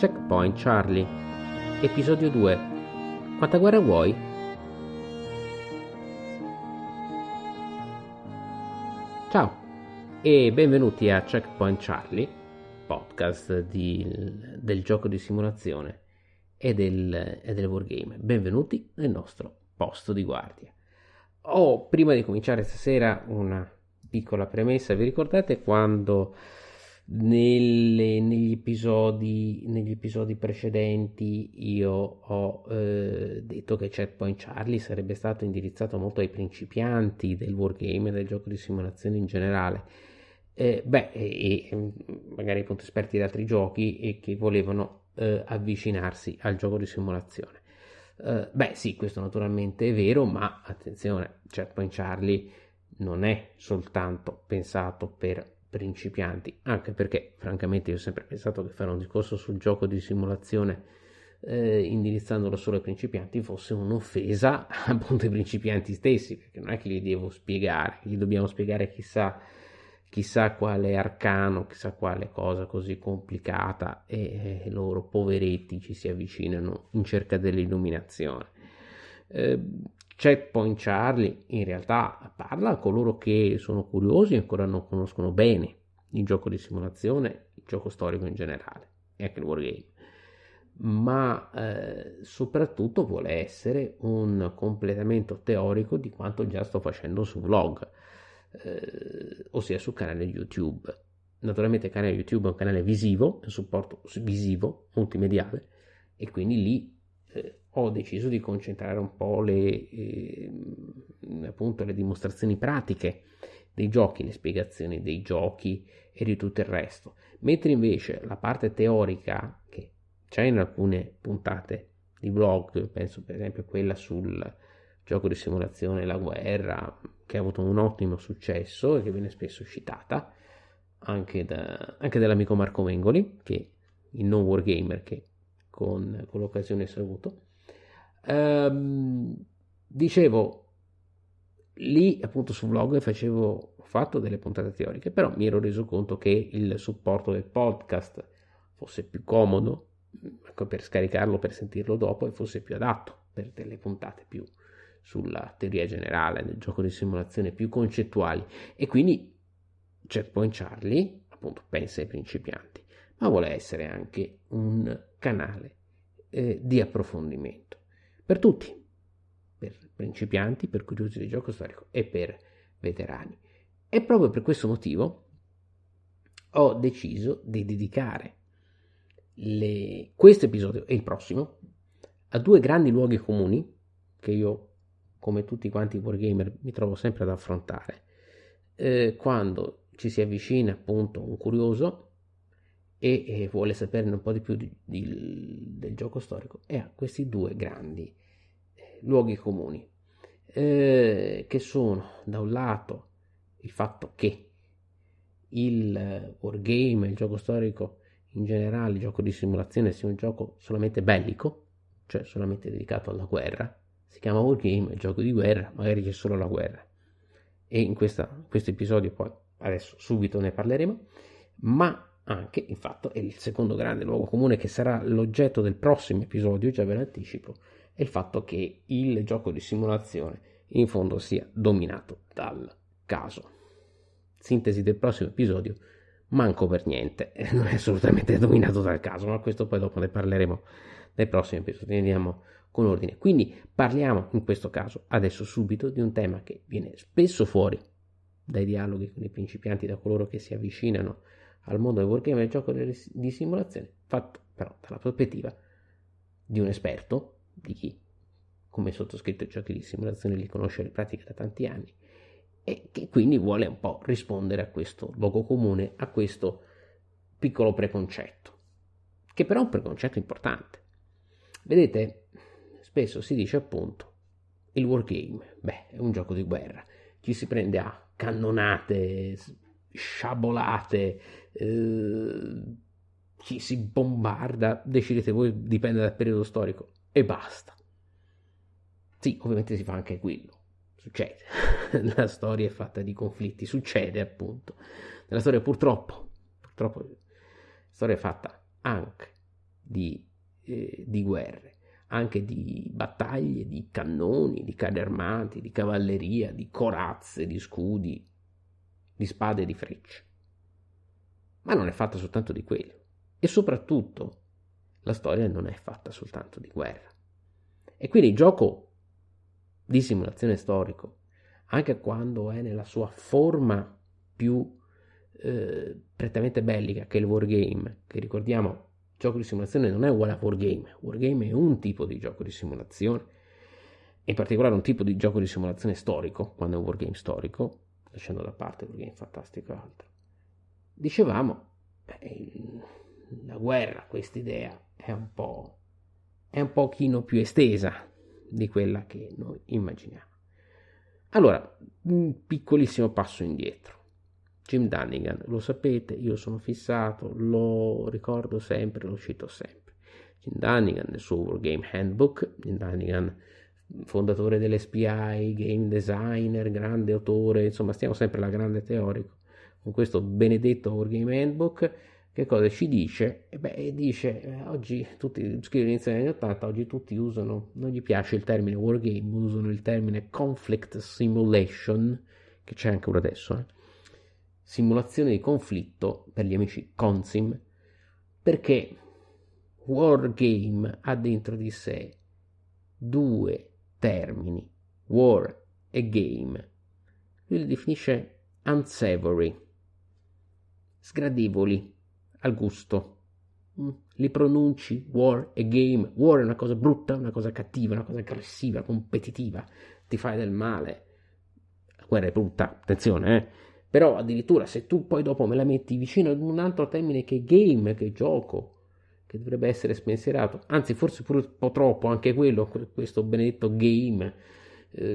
Checkpoint Charlie, episodio 2. Quanta guerra vuoi? Ciao e benvenuti a Checkpoint Charlie, podcast del gioco di simulazione e del wargame. Benvenuti nel nostro posto di guardia. Prima di cominciare stasera una piccola premessa. Vi ricordate quando negli episodi precedenti io ho detto che Checkpoint Charlie sarebbe stato indirizzato molto ai principianti del wargame e del gioco di simulazione in generale, magari appunto esperti di altri giochi e che volevano avvicinarsi al gioco di simulazione? Sì, questo naturalmente è vero, ma attenzione, Checkpoint Charlie non è soltanto pensato per principianti, anche perché francamente io ho sempre pensato che fare un discorso sul gioco di simulazione indirizzandolo solo ai principianti fosse un'offesa appunto ai principianti stessi, perché non è che gli dobbiamo spiegare chissà quale arcano, chissà quale cosa così complicata e loro poveretti ci si avvicinano in cerca dell'illuminazione. Checkpoint Charlie in realtà parla a coloro che sono curiosi e ancora non conoscono bene il gioco di simulazione, il gioco storico in generale e anche il wargame, ma soprattutto vuole essere un completamento teorico di quanto già sto facendo su vlog, ossia sul canale YouTube. Naturalmente il canale YouTube è un canale visivo, un supporto visivo, multimediale, e quindi lì ho deciso di concentrare un po' appunto le dimostrazioni pratiche dei giochi, le spiegazioni dei giochi e di tutto il resto, mentre invece la parte teorica che c'è in alcune puntate di vlog, penso per esempio quella sul gioco di simulazione La Guerra, che ha avuto un ottimo successo e che viene spesso citata anche dall'amico Marco Mengoli, che il non wargamer che con l'occasione saluto. Dicevo, lì appunto su vlog ho fatto delle puntate teoriche, però mi ero reso conto che il supporto del podcast fosse più comodo per scaricarlo, per sentirlo dopo, e fosse più adatto per delle puntate più sulla teoria generale del gioco di simulazione, più concettuali, e quindi Checkpoint Charlie appunto pensa ai principianti, ma vuole essere anche un canale di approfondimento per tutti, per principianti, per curiosi di gioco storico e per veterani. E proprio per questo motivo ho deciso di dedicare questo episodio e il prossimo a due grandi luoghi comuni che io, come tutti quanti i wargamer, mi trovo sempre ad affrontare quando ci si avvicina appunto un curioso e vuole saperne un po' di più del gioco storico, e ha questi due grandi luoghi comuni, che sono da un lato il fatto che il wargame, il gioco storico in generale, il gioco di simulazione, sia un gioco solamente bellico, cioè solamente dedicato alla guerra. Si chiama wargame, il gioco di guerra, magari c'è solo la guerra, e in questo episodio poi adesso subito ne parleremo, ma anche il fatto, è il secondo grande luogo comune che sarà l'oggetto del prossimo episodio, già ve l'anticipo, è il fatto che il gioco di simulazione in fondo sia dominato dal caso. Sintesi del prossimo episodio: manco per niente, non è assolutamente dominato dal caso, ma questo poi dopo ne parleremo nel prossimo episodio. Andiamo con ordine. Quindi parliamo in questo caso adesso subito di un tema che viene spesso fuori dai dialoghi con i principianti, da coloro che si avvicinano al mondo del wargame e del gioco di simulazione, fatto però dalla prospettiva di un esperto, di chi come sottoscritto i giochi di simulazione li conosce, le pratiche da tanti anni, e che quindi vuole un po' rispondere a questo luogo comune, a questo piccolo preconcetto, che però è un preconcetto importante. Vedete, spesso si dice appunto il wargame, è un gioco di guerra, ci si prende a cannonate, sciabolate, ci si bombarda, decidete voi, dipende dal periodo storico, e basta. Sì, ovviamente si fa anche quello, succede, la storia è fatta di conflitti, succede appunto, nella storia purtroppo la storia è fatta anche di guerre, anche di battaglie, di cannoni, di carri armati, di cavalleria, di corazze, di scudi, di spade e di frecce. Ma non è fatta soltanto di quello. E soprattutto la storia non è fatta soltanto di guerra. E quindi il gioco di simulazione storico, anche quando è nella sua forma più prettamente bellica, che è il wargame, che ricordiamo, gioco di simulazione non è uguale a wargame. Wargame è un tipo di gioco di simulazione, in particolare un tipo di gioco di simulazione storico, quando è un wargame storico, lasciando da parte il wargame fantastico e altro. Dicevamo, la guerra, questa idea è un pochino più estesa di quella che noi immaginiamo. Allora, un piccolissimo passo indietro. Jim Dunnigan, lo sapete, io sono fissato, lo ricordo sempre, lo cito sempre. Jim Dunnigan nel suo Wargame Handbook, Jim Dunnigan fondatore dell'SPI, game designer, grande autore, insomma stiamo sempre alla grande teorico, con questo benedetto Wargame Handbook, che cosa ci dice? Dice, oggi tutti, scrive all'inizio degli anni 80, oggi tutti usano, non gli piace il termine Wargame, usano il termine Conflict Simulation, che c'è anche ora adesso, simulazione di conflitto per gli amici Consim, perché Wargame ha dentro di sé due termini, war e game. Lui li definisce unsavory, sgradevoli al gusto. Li pronunci war e game. War è una cosa brutta, una cosa cattiva, una cosa aggressiva, competitiva, ti fai del male. La guerra è brutta, attenzione, Però addirittura se tu poi dopo me la metti vicino ad un altro termine che game, che gioco, che dovrebbe essere spensierato, anzi forse pure un po' troppo anche quello, questo benedetto game,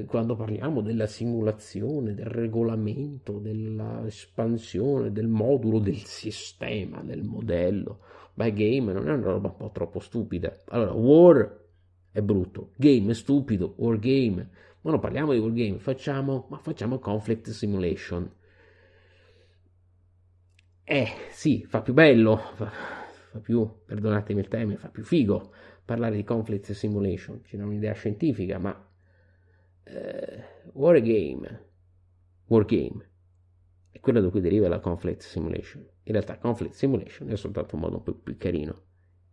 quando parliamo della simulazione, del regolamento, dell'espansione, del modulo, del sistema, del modello, game non è una roba un po' troppo stupida. Allora, war è brutto, game è stupido, war game, ma non parliamo di war game, facciamo conflict simulation. Sì, fa più bello, fa più, perdonatemi il termine, fa più figo parlare di conflict simulation, c'è un'idea scientifica, ma wargame è quello da cui deriva la conflict simulation. In realtà conflict simulation è soltanto un modo un po' più carino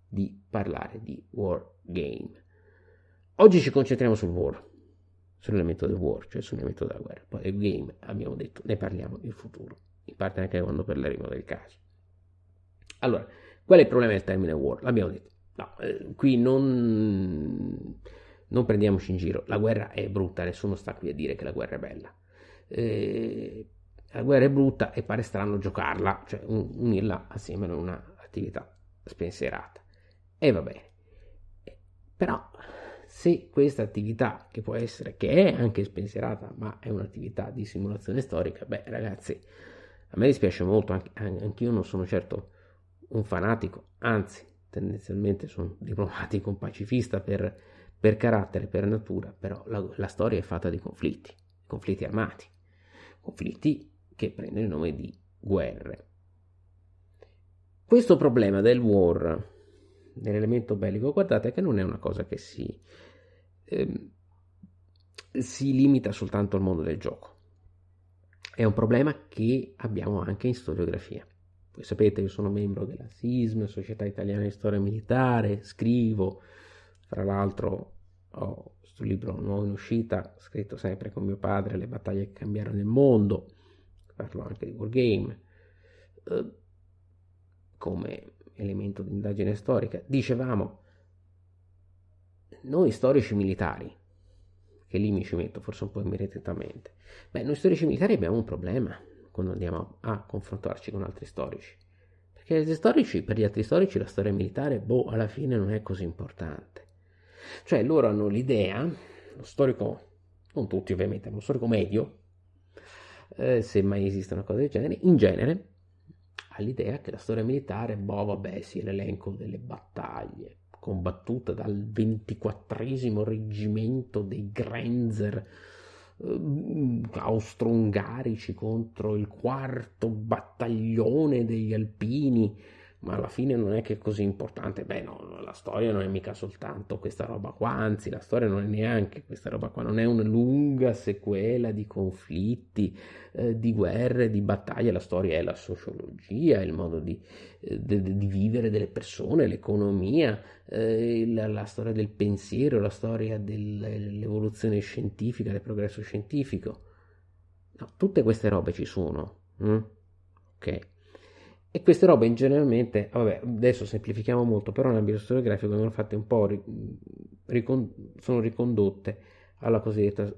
di parlare di wargame. Oggi ci concentriamo sul war, sull'elemento del war, cioè sull'elemento della guerra. Poi il game, abbiamo detto, ne parliamo in futuro, in parte anche quando parleremo del caso. Allora, qual è il problema del termine war? L'abbiamo detto. No, qui non prendiamoci in giro. La guerra è brutta, nessuno sta qui a dire che la guerra è bella. La guerra è brutta e pare strano giocarla, cioè unirla assieme a un'attività spensierata. E va bene. Però se questa attività, che è anche spensierata, ma è un'attività di simulazione storica, ragazzi, a me dispiace molto, anch'io non sono certo un fanatico, anzi tendenzialmente sono diplomatico, un pacifista per carattere, per natura, però la storia è fatta di conflitti armati, conflitti che prendono il nome di guerre. Questo problema del war, dell'elemento bellico, guardate che non è una cosa che si limita soltanto al mondo del gioco. È un problema che abbiamo anche in storiografia. Voi sapete, io sono membro della SISM, Società Italiana di Storia Militare, scrivo, fra l'altro ho questo libro nuovo in uscita, scritto sempre con mio padre, Le battaglie che cambiarono il mondo, parlo anche di wargame, come elemento di indagine storica. Dicevamo, noi storici militari, che lì mi ci metto forse un po' immediatamente, noi storici militari abbiamo un problema quando andiamo a confrontarci con altri storici, perché per gli altri storici la storia militare alla fine non è così importante, cioè loro hanno l'idea, lo storico, non tutti ovviamente, ma lo storico medio, se mai esiste una cosa del genere, in genere ha l'idea che la storia militare sia l'elenco delle battaglie combattuta dal 24esimo reggimento dei Grenzer austro-ungarici contro il 4º battaglione degli alpini ma alla fine non è che è così importante. Beh, no, la storia non è mica soltanto questa roba qua, anzi, la storia non è neanche questa roba qua, non è una lunga sequela di conflitti, di guerre, di battaglie. La storia è la sociologia, il modo di vivere delle persone, l'economia, la storia del pensiero, la storia dell'evoluzione scientifica, del progresso scientifico. No, tutte queste robe ci sono, ok? E queste robe generalmente, vabbè, adesso semplifichiamo molto, però nell'ambito storiografico vengono fatte un po', sono ricondotte alla cosiddetta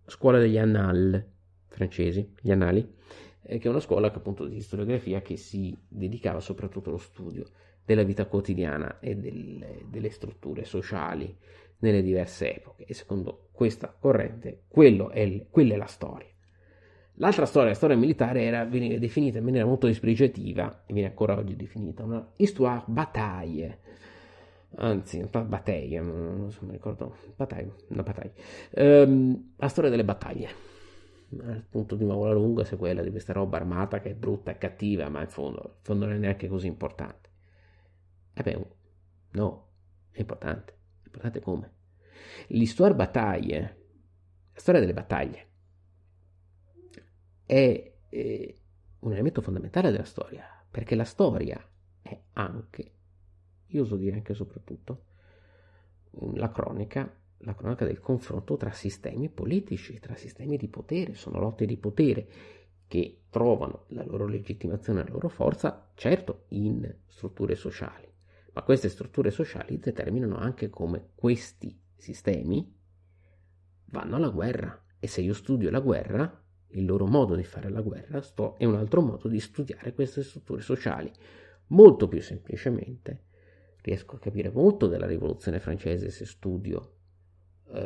scuola degli annales francesi, gli annali, che è una scuola che, appunto, di storiografia che si dedicava soprattutto allo studio della vita quotidiana e delle strutture sociali nelle diverse epoche. E secondo questa corrente, quella è la storia. L'altra storia, la storia militare, veniva definita in maniera molto dispregiativa, e viene ancora oggi definita, una histoire bataille, anzi, battaglia, non so, mi ricordo, una battaglia, la storia delle battaglie, appunto di nuovo la lunga sequela di questa roba armata che è brutta e cattiva, ma in fondo non è neanche così importante. E beh, no, è importante come? L'histoire bataille, la storia delle battaglie, è un elemento fondamentale della storia, perché la storia è anche, io oso dire anche e soprattutto, la cronaca del confronto tra sistemi politici, tra sistemi di potere. Sono lotte di potere che trovano la loro legittimazione, la loro forza, certo, in strutture sociali, ma queste strutture sociali determinano anche come questi sistemi vanno alla guerra. E se io studio la guerra, il loro modo di fare la guerra è un altro modo di studiare queste strutture sociali. Molto più semplicemente riesco a capire molto della rivoluzione francese se studio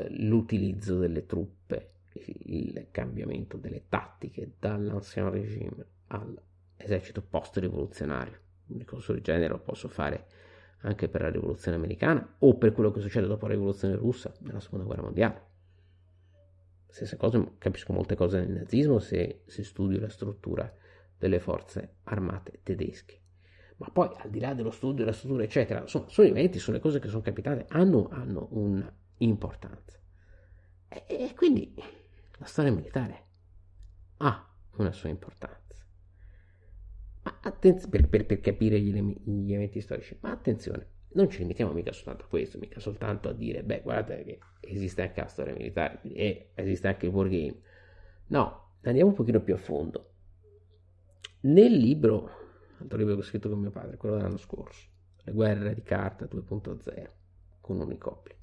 l'utilizzo delle truppe, il cambiamento delle tattiche dall'ancien regime all'esercito post-rivoluzionario. Un discorso del genere lo posso fare anche per la rivoluzione americana o per quello che succede dopo la rivoluzione russa nella seconda guerra mondiale. Stessa cosa, capisco molte cose nel nazismo se studio la struttura delle forze armate tedesche. Ma poi, al di là dello studio, della struttura, eccetera, sono eventi, sono le cose che sono capitate, hanno un'importanza. E quindi la storia militare ha una sua importanza. Ma attenzione, per capire gli eventi storici, ma attenzione, non ci limitiamo mica soltanto a questo, mica soltanto a dire, beh, guardate che esiste anche la storia militare e esiste anche il wargame. No, andiamo un pochino più a fondo. Nel libro, altro libro che ho scritto con mio padre, quello dell'anno scorso, Le guerre di carta 2.0, con Unicopli,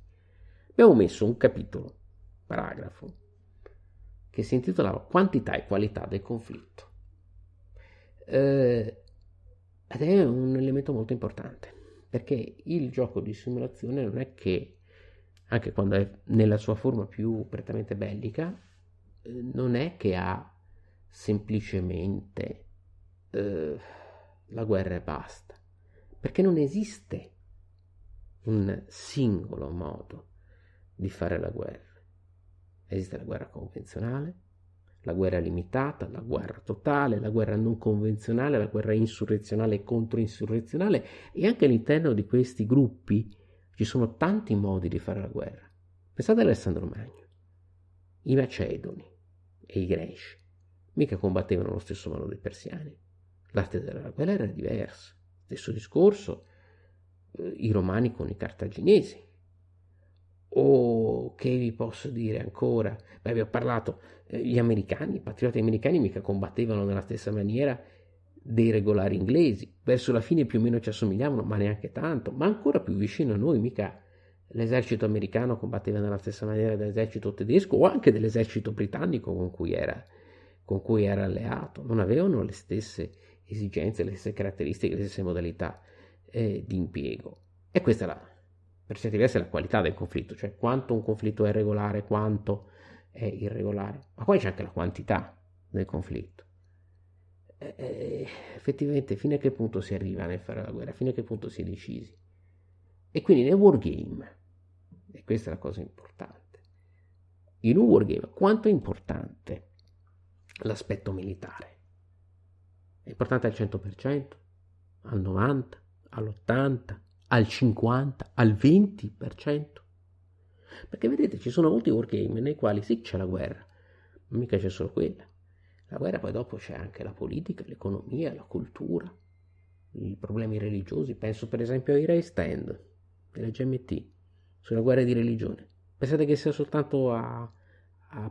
abbiamo messo un capitolo, paragrafo, che si intitolava Quantità e qualità del conflitto. Ed è un elemento molto importante, perché il gioco di simulazione non è che, anche quando è nella sua forma più prettamente bellica, non è che ha semplicemente la guerra e basta, perché non esiste un singolo modo di fare la guerra. Esiste la guerra convenzionale, la guerra limitata, la guerra totale, la guerra non convenzionale, la guerra insurrezionale e controinsurrezionale, e anche all'interno di questi gruppi ci sono tanti modi di fare la guerra. Pensate ad Alessandro Magno, i Macedoni e i Greci mica combattevano allo stesso modo dei Persiani, l'arte della guerra era diversa. Stesso discorso i Romani con i Cartaginesi. O che vi posso dire ancora? Beh, vi ho parlato, gli americani, i patrioti americani mica combattevano nella stessa maniera dei regolari inglesi. Verso la fine più o meno ci assomigliavano, ma neanche tanto. Ma ancora più vicino a noi, mica l'esercito americano combatteva nella stessa maniera dell'esercito tedesco o anche dell'esercito britannico con cui era alleato. Non avevano le stesse esigenze, le stesse caratteristiche, le stesse modalità di impiego. E questa è per certi versi la qualità del conflitto, cioè quanto un conflitto è regolare, quanto è irregolare, ma poi c'è anche la quantità del conflitto. Effettivamente fino a che punto si arriva nel fare la guerra, fino a che punto si è decisi. E quindi nel wargame, e questa è la cosa importante, in un wargame quanto è importante l'aspetto militare? È importante al 100%? al 90, all'80, al 50, al 20%. Perché vedete, ci sono molti wargame nei quali sì c'è la guerra, ma mica c'è solo quella. La guerra poi dopo c'è anche la politica, l'economia, la cultura, i problemi religiosi. Penso per esempio ai race stand delle GMT sulla guerra di religione. Pensate che sia soltanto a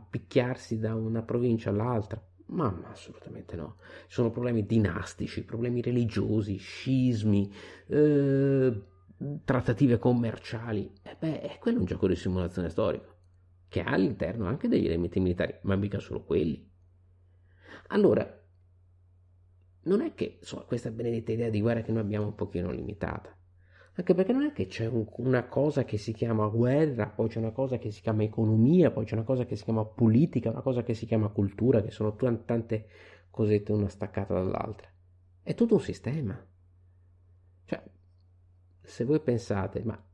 picchiarsi da una provincia all'altra? Ma assolutamente no. Ci sono problemi dinastici, problemi religiosi, scismi, trattative commerciali. Quello è un gioco di simulazione storica che ha all'interno anche degli elementi militari, ma mica solo quelli. Allora, non è che insomma, questa benedetta idea di guerra che noi abbiamo un pochino limitata, anche perché non è che c'è una cosa che si chiama guerra, poi c'è una cosa che si chiama economia, poi c'è una cosa che si chiama politica, una cosa che si chiama cultura, che sono tante cosette una staccata dall'altra. È tutto un sistema. Cioè, se voi pensate, ma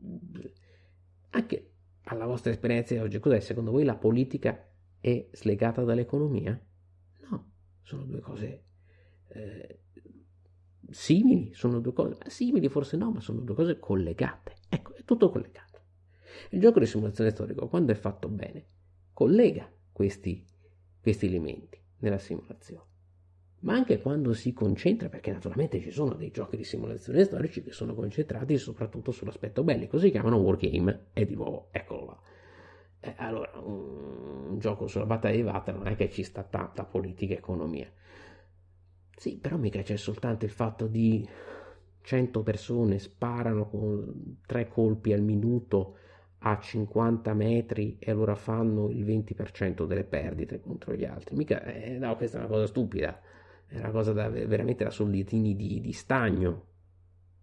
anche alla vostra esperienza di oggi, cos'è secondo voi la politica è slegata dall'economia? No, sono due cose simili, sono due cose, simili forse no, ma sono due cose collegate. Ecco, è tutto collegato. Il gioco di simulazione storico, quando è fatto bene, collega questi elementi nella simulazione. Ma anche quando si concentra, perché naturalmente ci sono dei giochi di simulazione storici che sono concentrati soprattutto sull'aspetto bellico, si chiamano wargame, e di nuovo, eccolo là. Allora, un gioco sulla battaglia di Waterloo non è che ci sta tanta politica e economia. Sì, però mica c'è soltanto il fatto di 100 persone sparano con 3 colpi al minuto a 50 metri e allora fanno il 20% delle perdite contro gli altri. Mica, no, questa è una cosa stupida, è una cosa veramente da soldatini di stagno.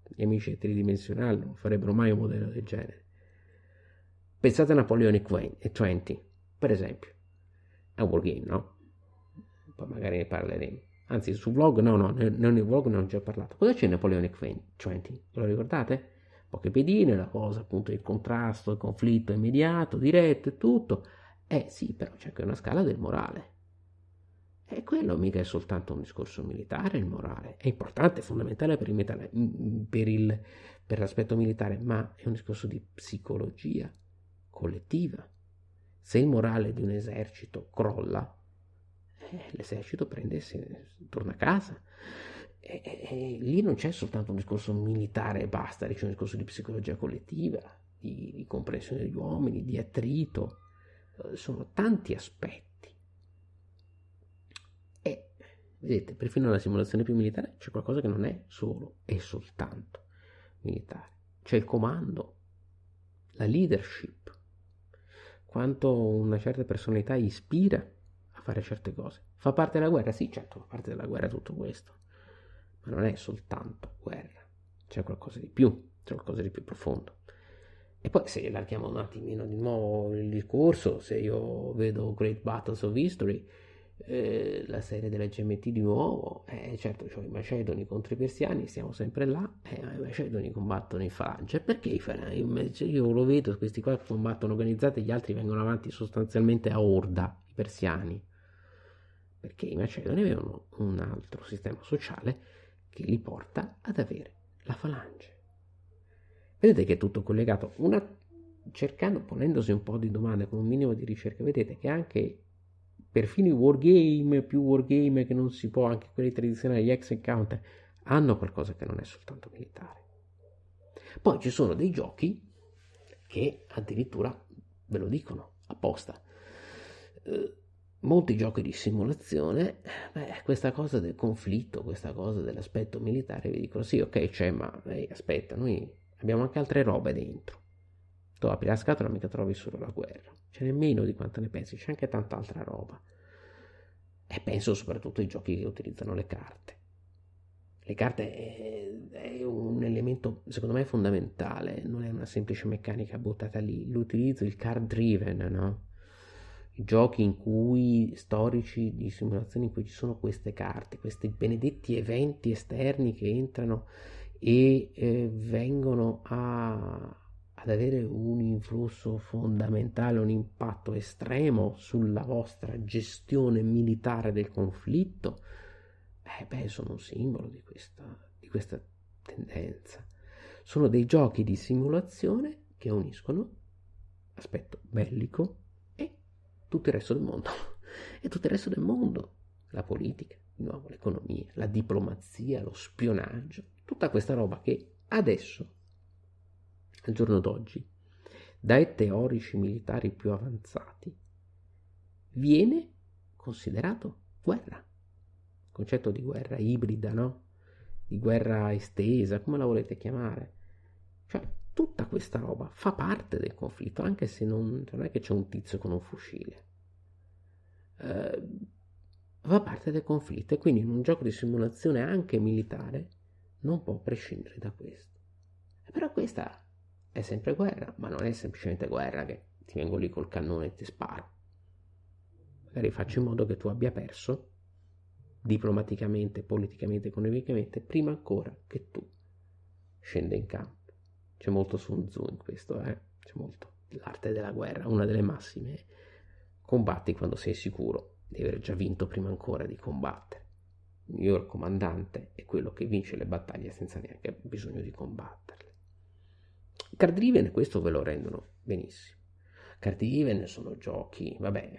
Gli amici tridimensionali non farebbero mai un modello del genere. Pensate a Napoleonic 20, per esempio. È un wargame, no? Poi magari ne parleremo. Anzi, sul vlog, no, nel vlog non ho già parlato. Cosa c'è in Napoleonic 20? Lo ricordate? Poche pedine, la cosa appunto il contrasto, il conflitto immediato, diretto e tutto. Sì, però c'è anche una scala del morale. E quello mica è soltanto un discorso militare, il morale. È importante, è fondamentale per l'aspetto militare, ma è un discorso di psicologia collettiva. Se il morale di un esercito crolla, l'esercito prende e torna a casa. E lì non c'è soltanto un discorso militare e basta, c'è un discorso di psicologia collettiva, di comprensione degli uomini, di attrito, sono tanti aspetti. E vedete, perfino nella simulazione più militare c'è qualcosa che non è solo e soltanto militare, c'è il comando, la leadership, quanto una certa personalità ispira a fare certe cose. Fa parte della guerra? Sì, certo, fa parte della guerra tutto questo, ma non è soltanto guerra, c'è qualcosa di più, c'è qualcosa di più profondo. E poi se allarghiamo un attimino di nuovo il discorso, se io vedo Great Battles of History, la serie della GMT di nuovo, certo c'ho i Macedoni contro i Persiani, siamo sempre là, i Macedoni combattono in falange, perché io lo vedo, questi qua combattono organizzati, gli altri vengono avanti sostanzialmente a orda, i persiani, perché i Macedoni avevano un altro sistema sociale che li porta ad avere la falange. Vedete che è tutto collegato, cercando, ponendosi un po' di domande con un minimo di ricerca, vedete che anche perfino i wargame, più wargame che non si può, anche quelli tradizionali, gli Hex Encounter, hanno qualcosa che non è soltanto militare. Poi ci sono dei giochi che addirittura ve lo dicono apposta. Molti giochi di simulazione, questa cosa del conflitto, questa cosa dell'aspetto militare, vi dicono sì, ok, c'è, ma aspetta, noi abbiamo anche altre robe dentro. Tu apri la scatola e mica trovi solo la guerra, ce n'è meno di quanto ne pensi, c'è anche tanta altra roba. E penso soprattutto ai giochi che utilizzano le carte. Le carte è un elemento secondo me fondamentale, non è una semplice meccanica buttata lì, l'utilizzo, il card driven, no? I giochi in cui storici di simulazione in cui ci sono queste carte, questi benedetti eventi esterni che entrano e vengono ad avere un influsso fondamentale, un impatto estremo sulla vostra gestione militare del conflitto, sono un simbolo di questa tendenza. Sono dei giochi di simulazione che uniscono aspetto bellico e tutto il resto del mondo. E tutto il resto del mondo, la politica, di nuovo l'economia, la diplomazia, lo spionaggio, tutta questa roba che adesso, al giorno d'oggi, dai teorici militari più avanzati, viene considerato guerra. Il concetto di guerra ibrida, no? Di guerra estesa, come la volete chiamare. Cioè, tutta questa roba fa parte del conflitto, anche se non è che c'è un tizio con un fucile. Fa parte del conflitto e quindi in un gioco di simulazione anche militare non può prescindere da questo. Però questa è sempre guerra, ma non è semplicemente guerra che ti vengo lì col cannone e ti sparo. Magari faccio in modo che tu abbia perso diplomaticamente, politicamente, economicamente, prima ancora che tu scenda in campo. C'è molto Sun Tzu in questo, c'è molto. L'arte della guerra, una delle massime. Combatti quando sei sicuro di aver già vinto prima ancora di combattere. Il miglior comandante è quello che vince le battaglie senza neanche bisogno di combatterle. Card Driven questo ve lo rendono benissimo. Card Driven sono giochi, vabbè,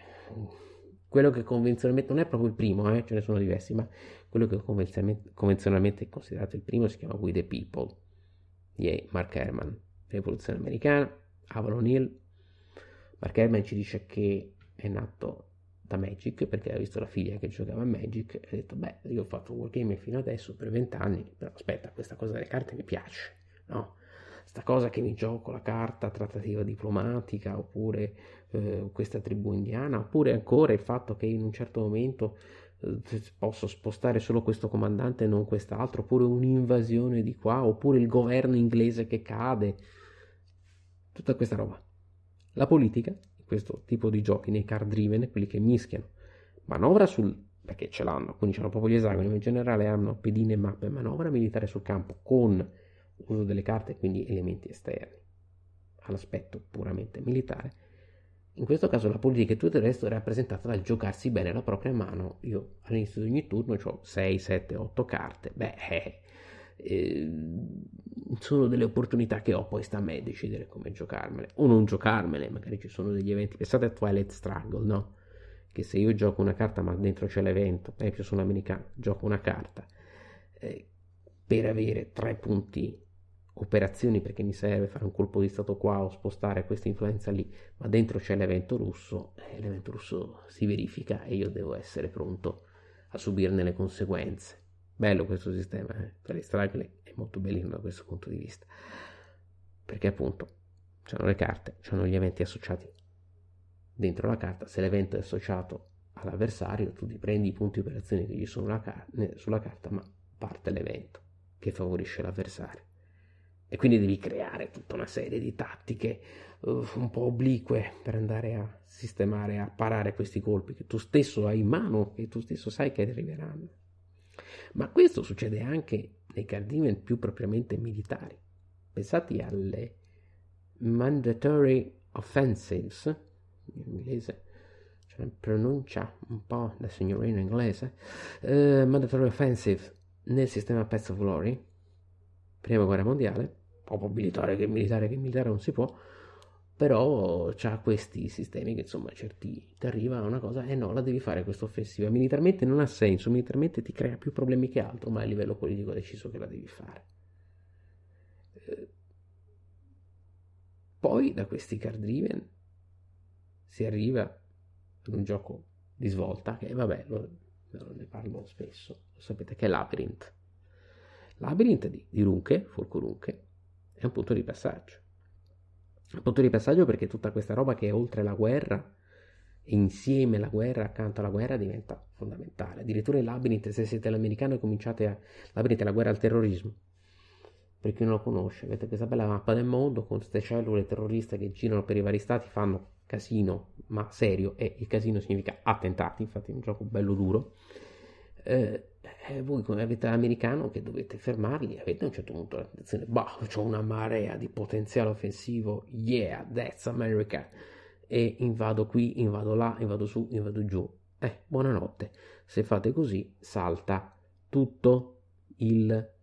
quello che convenzionalmente non è proprio il primo, ce ne sono diversi, ma quello che convenzionalmente è considerato il primo si chiama We the People di Mark Herman, Rivoluzione Americana, Avalon Hill. Mark Herman ci dice che è nato da Magic perché ha visto la figlia che giocava a Magic e ha detto io ho fatto wargame fino adesso per 20 anni, però aspetta, questa cosa delle carte mi piace, no? Sta cosa che mi gioco la carta trattativa diplomatica, oppure questa tribù indiana, oppure ancora il fatto che in un certo momento posso spostare solo questo comandante e non quest'altro, oppure un'invasione di qua, oppure il governo inglese che cade, tutta questa roba. La politica, questo tipo di giochi, nei card driven, quelli che mischiano manovra perché ce l'hanno, quindi c'hanno proprio gli esagoni, ma in generale hanno pedine, mappe, manovra militare sul campo con uso delle carte, quindi elementi esterni all'aspetto puramente militare. In questo caso la politica e tutto il resto è rappresentata dal giocarsi bene la propria mano. Io all'inizio di ogni turno ho 6, 7, 8 carte, sono delle opportunità che ho, poi sta a me decidere come giocarmele o non giocarmele. Magari ci sono degli eventi, pensate a Twilight Struggle, no? Che se io gioco una carta ma dentro c'è l'evento, per esempio sono americano, gioco una carta per avere 3 punti operazioni perché mi serve fare un colpo di stato qua o spostare questa influenza lì, ma dentro c'è l'evento russo e l'evento russo si verifica e io devo essere pronto a subirne le conseguenze. Bello questo sistema, Twilight Struggle è molto bellino da questo punto di vista, perché appunto c'hanno le carte, c'hanno gli eventi associati dentro la carta. Se l'evento è associato all'avversario, tu ti prendi i punti operazioni che gli sono sulla carta, ma parte l'evento che favorisce l'avversario. E quindi devi creare tutta una serie di tattiche un po' oblique per andare a sistemare, a parare questi colpi che tu stesso hai in mano, che tu stesso sai che arriveranno. Ma questo succede anche nei card driven più propriamente militari. Pensate alle mandatory offensives, in inglese, c'è una pronuncia un po' da signorino inglese, mandatory offensive nel sistema Paths of Glory, prima guerra mondiale, proprio militare che militare non si può, però c'ha questi sistemi che insomma certi ti arriva a una cosa no, la devi fare questa offensiva, militarmente non ha senso, militarmente ti crea più problemi che altro, ma a livello politico ha deciso che la devi fare. Poi da questi card driven si arriva ad un gioco di svolta che vabbè, ne parlo spesso, lo sapete, che è Labyrinth. Labyrinth di Runke, Folco Runke, è un punto di passaggio. Un punto di passaggio perché tutta questa roba che è oltre la guerra e insieme la guerra, accanto alla guerra, diventa fondamentale. Addirittura in Labyrinth, se siete l'americano e cominciate a... Labyrinth è la guerra al terrorismo. Per chi non lo conosce, avete questa bella mappa del mondo con queste cellule terroriste che girano per i vari stati, fanno casino, ma serio, e il casino significa attentati, infatti è un gioco bello duro. Voi come avete l'americano che dovete fermarli, avete a un certo punto l'attenzione, c'ho una marea di potenziale offensivo, yeah, that's America, e invado qui, invado là, invado su, invado giù. Buonanotte. Se fate così salta tutto il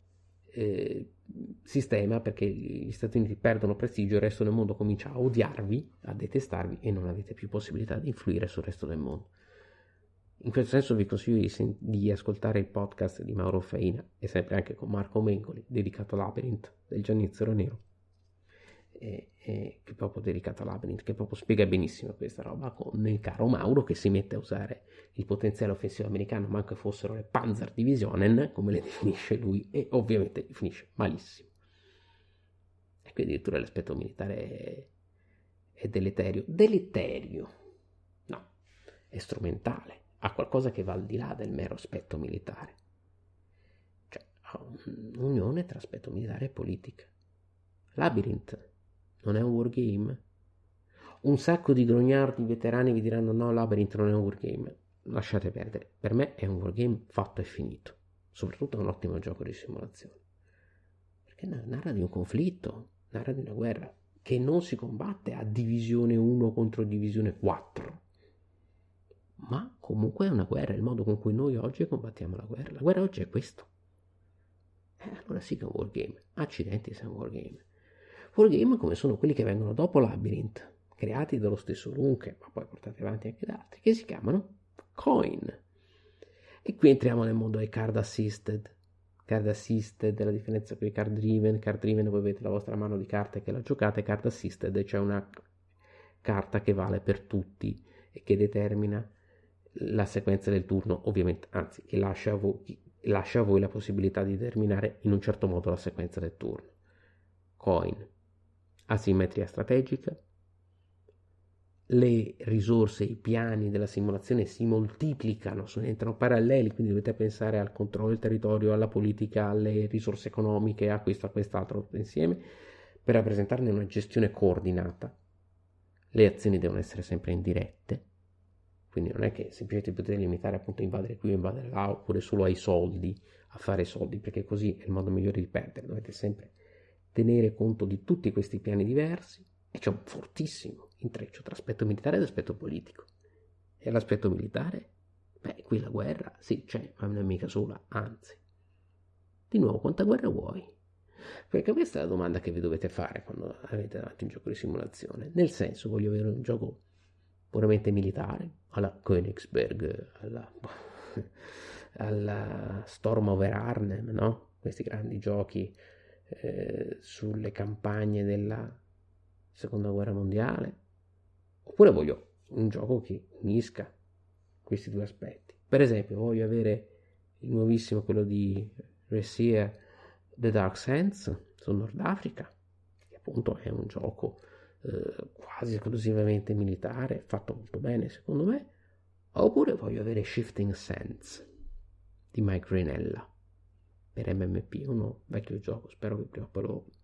sistema, perché gli Stati Uniti perdono prestigio, il resto del mondo comincia a odiarvi, a detestarvi e non avete più possibilità di influire sul resto del mondo. In questo senso vi consiglio di ascoltare il podcast di Mauro Faina e sempre anche con Marco Mengoli dedicato a Labyrinth del Giannizzero Nero, che è proprio dedicato a Labyrinth, che proprio spiega benissimo questa roba con il caro Mauro che si mette a usare il potenziale offensivo americano, manco fossero le Panzerdivisionen come le definisce lui, e ovviamente li finisce malissimo. E quindi addirittura l'aspetto militare è deleterio, no, è strumentale, ha qualcosa che va al di là del mero aspetto militare, cioè ha un'unione tra aspetto militare e politica. Labyrinth non è un wargame? Un sacco di grognardi veterani vi diranno no, Labyrinth non è un wargame. Lasciate perdere, per me è un wargame fatto e finito, soprattutto un ottimo gioco di simulazione, perché narra di un conflitto, narra di una guerra che non si combatte a divisione 1 contro divisione 4, ma comunque è una guerra, il modo con cui noi oggi combattiamo la guerra oggi è questo. Allora sì che è un wargame, accidenti se è un wargame. Wargame come sono quelli che vengono dopo Labyrinth, creati dallo stesso Lunke, ma poi portati avanti anche da altri, che si chiamano Coin. E qui entriamo nel mondo dei card assisted. Card assisted è la differenza con i card driven. Card driven voi avete la vostra mano di carte che la giocate, card assisted c'è una carta che vale per tutti e che determina la sequenza del turno, ovviamente, anzi, che lascia a voi la possibilità di determinare in un certo modo la sequenza del turno. Coin, asimmetria strategica, le risorse, i piani della simulazione si moltiplicano, entrano paralleli, quindi dovete pensare al controllo del territorio, alla politica, alle risorse economiche, a questo, a quest'altro tutto insieme, per rappresentarne una gestione coordinata. Le azioni devono essere sempre indirette, quindi non è che semplicemente potete limitare appunto a invadere qui o invadere là, oppure solo ai soldi, a fare soldi, perché così è il modo migliore di perdere. Dovete sempre tenere conto di tutti questi piani diversi, e c'è un fortissimo intreccio tra aspetto militare ed aspetto politico. E l'aspetto militare? Beh, qui la guerra, sì, c'è, ma non è mica sola, anzi. Di nuovo, quanta guerra vuoi? Perché questa è la domanda che vi dovete fare quando avete davanti un gioco di simulazione. Nel senso, voglio avere un gioco puramente militare, alla Königsberg, alla Storm over Arnhem, no? Questi grandi giochi sulle campagne della seconda guerra mondiale, oppure voglio un gioco che unisca questi due aspetti. Per esempio voglio avere il nuovissimo, quello di Ressia, The Dark Sands sul Nord Africa, che appunto è un gioco quasi esclusivamente militare, fatto molto bene secondo me. Oppure voglio avere Shifting Sands di Mike Grinella per MMP, uno vecchio gioco, spero che prima o poi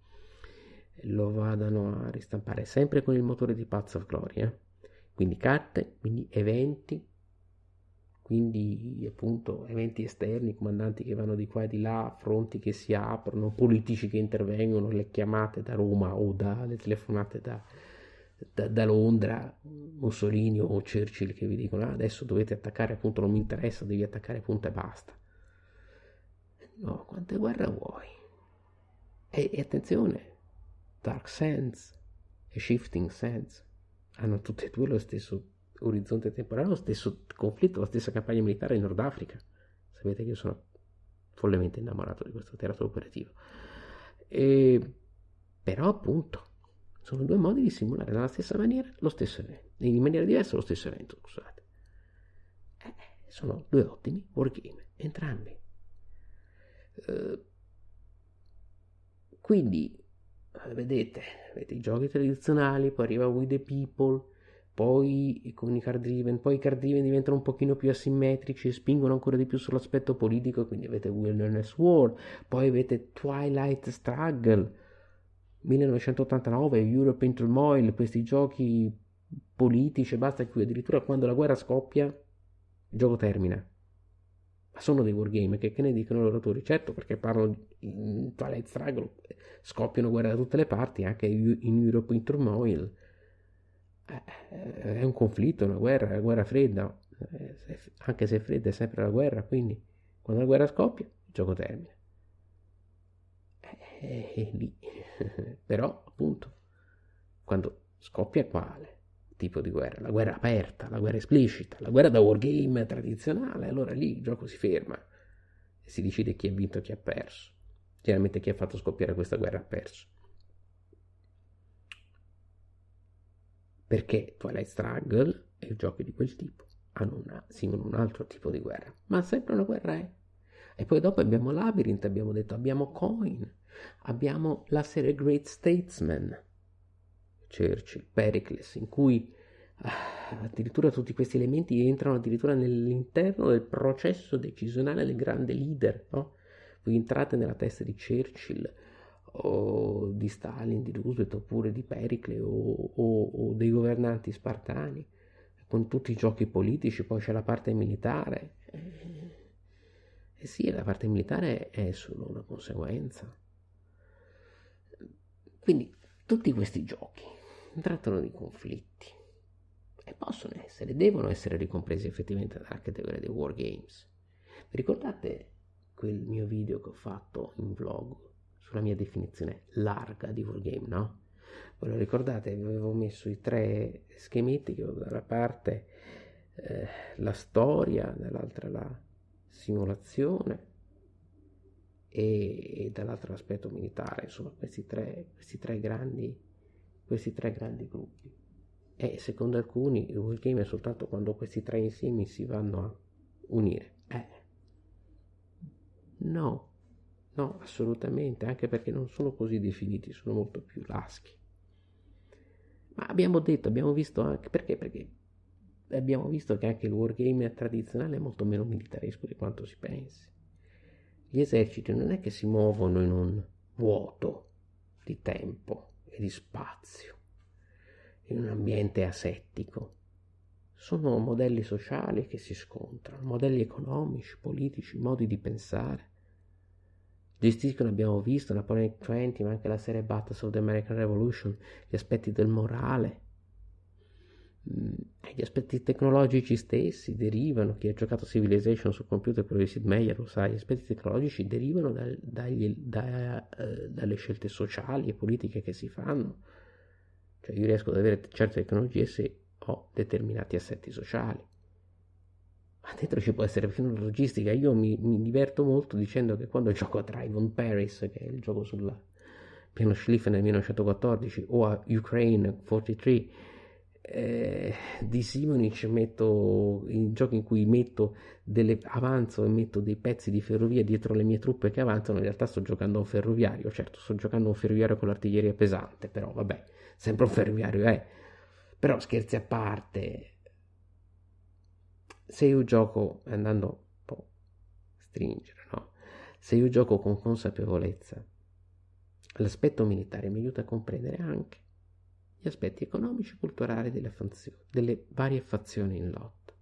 lo vadano a ristampare, sempre con il motore di Paths of Glory, quindi carte, quindi eventi, quindi appunto eventi esterni, comandanti che vanno di qua e di là, fronti che si aprono, politici che intervengono, le chiamate da Roma o le telefonate da Londra, Mussolini o Churchill che vi dicono adesso dovete attaccare, appunto non mi interessa, devi attaccare, punto e basta. No, quante guerre vuoi? E attenzione, Dark Sands e Shifting Sands hanno tutte e due lo stesso orizzonte temporale, lo stesso conflitto, la stessa campagna militare in Nord Africa. Sapete che io sono follemente innamorato di questo teatro operativo. Però appunto sono due modi di simulare nella stessa maniera lo stesso evento, in maniera diversa lo stesso evento, scusate. Sono due ottimi wargame, entrambi. Quindi vedete i giochi tradizionali, poi arriva We the People, poi con i card driven, poi i card driven diventano un pochino più asimmetrici e spingono ancora di più sull'aspetto politico, quindi avete Wilderness War, poi avete Twilight Struggle 1989, Europe in Turmoil, questi giochi politici e basta, qui addirittura quando la guerra scoppia il gioco termina. Ma sono dei wargame, che ne dicono i loro autori? Certo, perché parlano di Twilight Struggle, scoppiano guerre da tutte le parti, anche in Europe in Turmoil. È un conflitto, è una guerra fredda, anche se è fredda è sempre la guerra, quindi quando la guerra scoppia il gioco termina. è lì. Però, appunto, quando scoppia quale tipo di guerra? La guerra aperta, la guerra esplicita, la guerra da wargame tradizionale, allora lì il gioco si ferma e si decide chi ha vinto e chi ha perso. Generalmente chi ha fatto scoppiare questa guerra ha perso. Perché Twilight Struggle e giochi di quel tipo simulano un altro tipo di guerra, ma sempre una guerra è. E poi dopo abbiamo Labyrinth, abbiamo detto, abbiamo Coin, abbiamo la serie Great Statesman, Churchill, Pericles, in cui addirittura tutti questi elementi entrano addirittura nell'interno del processo decisionale del grande leader, no? Voi entrate nella testa di Churchill o di Stalin, di Roosevelt oppure di Pericle o dei governanti spartani, con tutti i giochi politici. Poi c'è la parte militare, e sì, la parte militare è solo una conseguenza. Quindi tutti questi giochi trattano di conflitti e possono essere, devono essere ricompresi effettivamente nella categoria dei wargames. Vi ricordate quel mio video che ho fatto in vlog sulla mia definizione larga di wargame, no? Ve lo ricordate? Vi avevo messo i 3 schemetti, che ho da una parte la storia, dall'altra la simulazione e dall'altro l'aspetto militare, insomma questi tre grandi gruppi. E secondo alcuni il wargame è soltanto quando questi 3 insiemi si vanno a unire. No, no, assolutamente, anche perché non sono così definiti, sono molto più laschi. Ma abbiamo visto anche perché abbiamo visto che anche il wargame tradizionale è molto meno militaresco di quanto si pensi. Gli eserciti non è che si muovono in un vuoto di tempo e di spazio, in un ambiente asettico. Sono modelli sociali che si scontrano, modelli economici, politici, modi di pensare. Gestiscono, abbiamo visto, Napoleonic 20, ma anche la serie Battles of the American Revolution, gli aspetti del morale, gli aspetti tecnologici stessi derivano. Chi ha giocato Civilization sul computer per Sid Meier lo sa, gli aspetti tecnologici derivano dalle scelte sociali e politiche che si fanno. Cioè io riesco ad avere certe tecnologie se ho determinati assetti sociali. Ma dentro ci può essere perfino la logistica. Io mi diverto molto dicendo che quando gioco a Drive on Paris, che è il gioco sul piano Schlieffen nel 1914, o a Ukraine 43, di Simonic metto in giochi in cui avanzo e metto dei pezzi di ferrovia dietro le mie truppe che avanzano. In realtà sto giocando a un ferroviario. Certo, sto giocando a un ferroviario con l'artiglieria pesante, però vabbè, sempre un ferroviario è. Però scherzi a parte, se io gioco, andando un po' a stringere, no? Se io gioco con consapevolezza, l'aspetto militare mi aiuta a comprendere anche gli aspetti economici e culturali delle varie fazioni in lotta.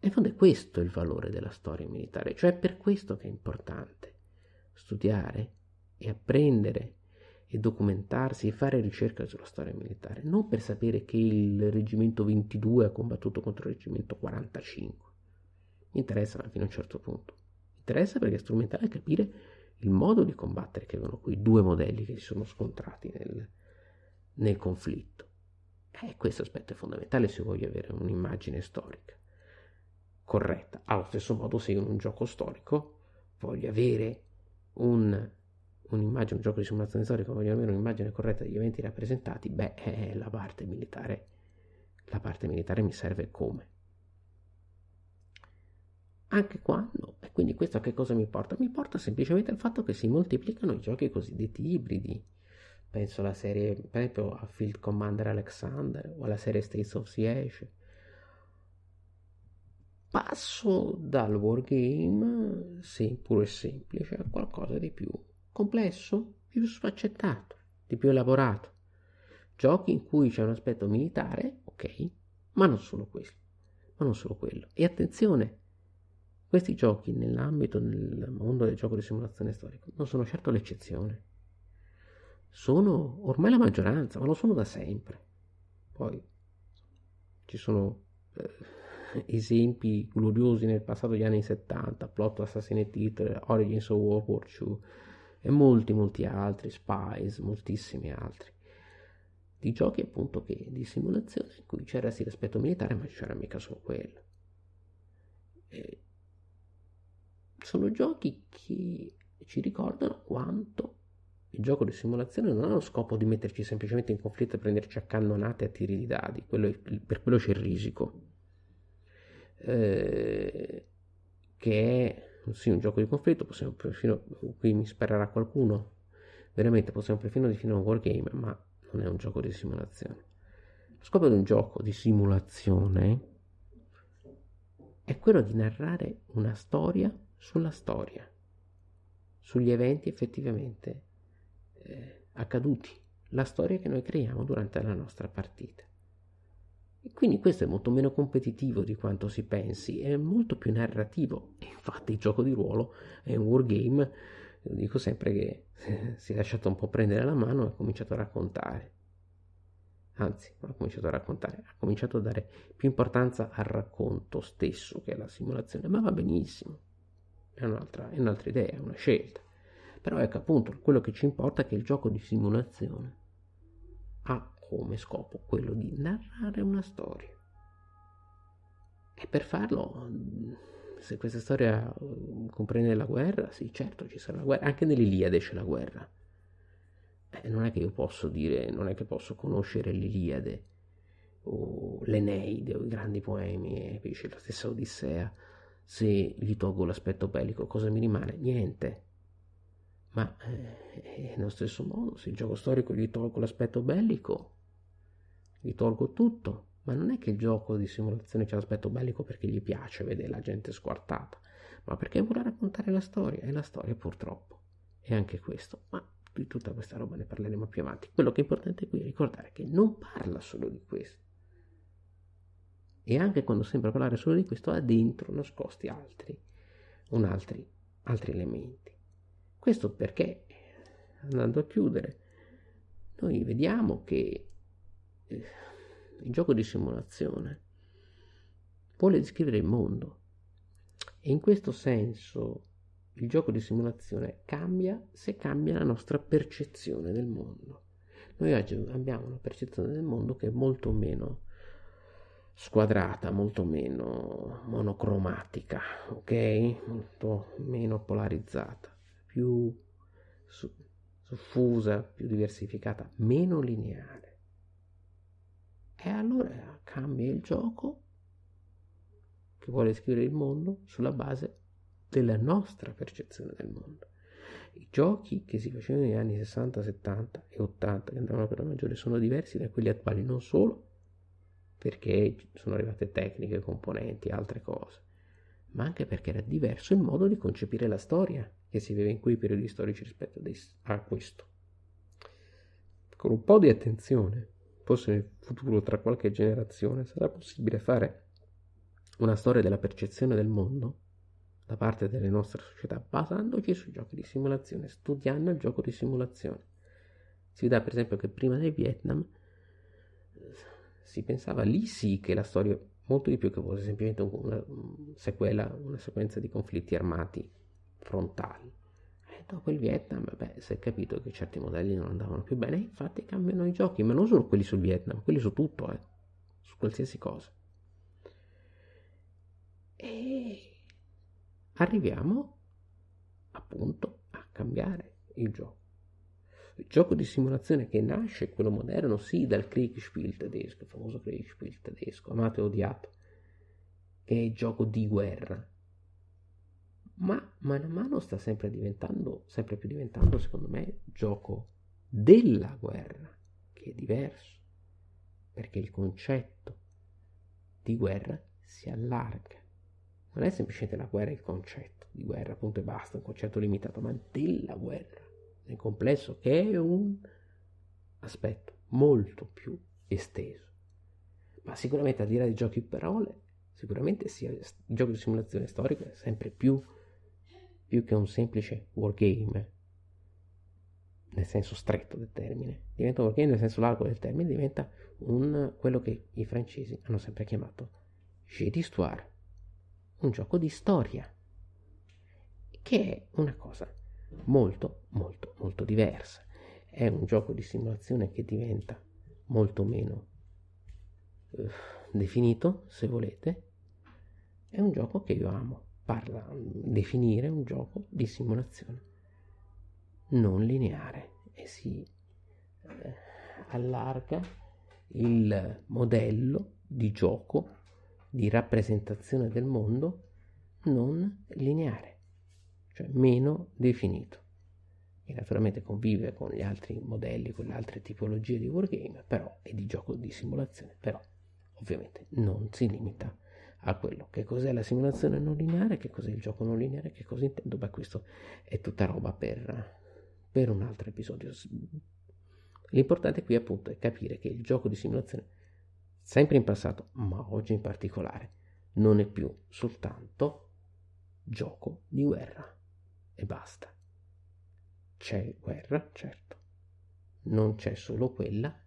E in fondo è questo il valore della storia militare, cioè è per questo che è importante studiare e apprendere e documentarsi e fare ricerca sulla storia militare, non per sapere che il reggimento 22 ha combattuto contro il reggimento 45. Mi interessa fino a un certo punto. Mi interessa perché è strumentale capire il modo di combattere che avevano quei 2 modelli che si sono scontrati nel conflitto. Questo aspetto è fondamentale se voglio avere un'immagine storica corretta. Allo stesso modo, se io in un gioco storico voglio avere un'immagine, un gioco di simulazione storica, voglio avere un'immagine corretta degli eventi rappresentati, la parte militare mi serve come? Anche quando, e quindi questo a che cosa mi porta? Mi porta semplicemente al fatto che si moltiplicano i giochi cosiddetti ibridi. Penso alla serie, per esempio a Field Commander Alexander o alla serie States of Siege. Passo dal wargame puro e semplice a qualcosa di più complesso, più sfaccettato, di più elaborato. Giochi in cui c'è un aspetto militare, ok, ma non solo quello. E attenzione, questi giochi nel mondo del gioco di simulazione storica non sono certo l'eccezione. Sono ormai la maggioranza, ma lo sono da sempre. Poi ci sono esempi gloriosi nel passato degli anni 70, Plot Assassinate Hitler, Origins of World War II, e molti altri, Spice, moltissimi altri, di giochi appunto di simulazione in cui c'era sì l'aspetto militare, ma c'era mica solo quello. E sono giochi che ci ricordano quanto il gioco di simulazione non ha lo scopo di metterci semplicemente in conflitto e prenderci a cannonate a tiri di dadi, per quello c'è il risico, che è sì un gioco di conflitto, possiamo perfino, qui mi sparerà qualcuno, veramente possiamo perfino definire un wargame, ma non è un gioco di simulazione. Lo scopo di un gioco di simulazione è quello di narrare una storia sulla storia, sugli eventi effettivamente accaduti, la storia che noi creiamo durante la nostra partita. E quindi questo è molto meno competitivo di quanto si pensi, è molto più narrativo. E infatti il gioco di ruolo è un wargame, dico sempre che si è lasciato un po' prendere la mano e ha cominciato a raccontare. Anzi, non ha cominciato a raccontare, ha cominciato a dare più importanza al racconto stesso che alla simulazione, ma va benissimo, è un'altra idea, è una scelta. Però ecco appunto, quello che ci importa è che il gioco di simulazione ha come scopo quello di narrare una storia. E per farlo, se questa storia comprende la guerra, sì, certo ci sarà la guerra, anche nell'Iliade c'è la guerra. Non è che io posso dire, non è che posso conoscere l'Iliade o l'Eneide o i grandi poemi epici, la stessa Odissea, se gli tolgo l'aspetto bellico, cosa mi rimane? Niente. Ma nello stesso modo, se il gioco storico gli tolgo l'aspetto bellico, gli tolgo tutto. Ma non è che il gioco di simulazione c'è l'aspetto bellico perché gli piace vedere la gente squartata, ma perché vuole raccontare la storia, e la storia purtroppo è anche questo. Ma di tutta questa roba ne parleremo più avanti. Quello che è importante qui è ricordare che non parla solo di questo. E anche quando sembra parlare solo di questo, ha dentro nascosti altri elementi. Questo perché, andando a chiudere, noi vediamo che il gioco di simulazione vuole descrivere il mondo, e in questo senso il gioco di simulazione cambia se cambia la nostra percezione del mondo. Noi oggi abbiamo una percezione del mondo che è molto meno squadrata, molto meno monocromatica, ok? Molto meno polarizzata, più soffusa, più diversificata, meno lineare. E allora cambia il gioco che vuole scrivere il mondo sulla base della nostra percezione del mondo. I giochi che si facevano negli anni 60, 70 e 80, che andavano per la maggiore, sono diversi da quelli attuali, non solo perché sono arrivate tecniche, componenti, altre cose, ma anche perché era diverso il modo di concepire la storia che si vive in quei periodi storici rispetto a questo. Con un po' di attenzione, forse nel futuro, tra qualche generazione, sarà possibile fare una storia della percezione del mondo da parte delle nostre società basandoci sui giochi di simulazione, studiando il gioco di simulazione. Si vede per esempio che prima del Vietnam si pensava lì sì che la storia, molto di più che fosse semplicemente una sequenza di conflitti armati frontali. E dopo il Vietnam, si è capito che certi modelli non andavano più bene, infatti cambiano i giochi, ma non solo quelli sul Vietnam, quelli su tutto, su qualsiasi cosa. E arriviamo appunto a cambiare il gioco. Il gioco di simulazione che nasce, quello moderno, sì, dal Kriegspiel tedesco, il famoso Kriegspiel tedesco, amato e odiato, che è il gioco di guerra. Ma mano a mano sta sempre più diventando, secondo me, gioco della guerra, che è diverso, perché il concetto di guerra si allarga. Non è semplicemente la guerra il concetto di guerra, punto e basta, un concetto limitato, ma della guerra nel complesso, che è un aspetto molto più esteso. Ma sicuramente al di là dei giochi per parole, sicuramente sia il gioco di simulazione storica è sempre più che un semplice wargame nel senso stretto del termine, diventa un wargame nel senso largo del termine, diventa quello che i francesi hanno sempre chiamato jeu d'histoire, un gioco di storia, che è una cosa molto molto molto diversa. È un gioco di simulazione che diventa molto meno definito, se volete. È un gioco che io amo definire un gioco di simulazione non lineare, e si allarga il modello di gioco, di rappresentazione del mondo non lineare, cioè meno definito, e naturalmente convive con gli altri modelli, con le altre tipologie di wargame, però è di gioco di simulazione, però ovviamente non si limita a quello. Che cos'è la simulazione non lineare, che cos'è il gioco non lineare, che cosa intendo? Beh, questo è tutta roba per un altro episodio. L'importante qui appunto è capire che il gioco di simulazione, sempre in passato, ma oggi in particolare, non è più soltanto gioco di guerra e basta. C'è guerra, certo, non c'è solo quella,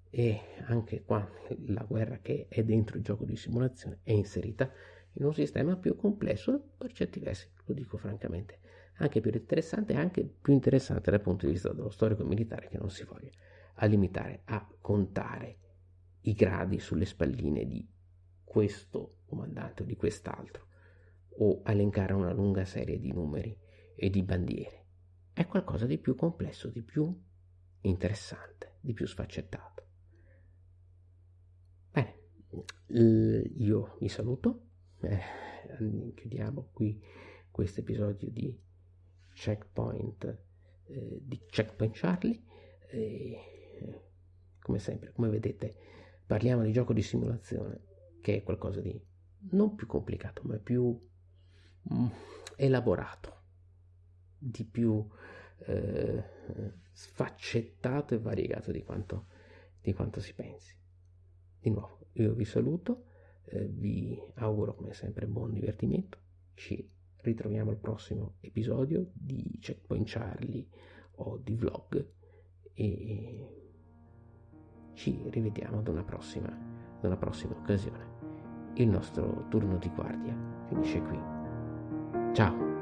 e anche qua la guerra che è dentro il gioco di simulazione è inserita in un sistema più complesso, per certi versi, lo dico francamente, anche più interessante, anche più interessante dal punto di vista dello storico militare, che non si voglia a limitare a contare i gradi sulle spalline di questo comandante o di quest'altro, o a elencare una lunga serie di numeri e di bandiere. È qualcosa di più complesso, di più interessante, di più sfaccettato. Bene, io vi saluto, chiudiamo qui questo episodio di Checkpoint Charlie. Come sempre, come vedete, parliamo di gioco di simulazione, che è qualcosa di non più complicato, ma più elaborato, di più sfaccettato e variegato di quanto si pensi. Di nuovo, io vi saluto, vi auguro come sempre buon divertimento, ci ritroviamo al prossimo episodio di Checkpoint Charlie o di vlog, e ci rivediamo ad una prossima occasione. Il nostro turno di guardia finisce qui. Ciao!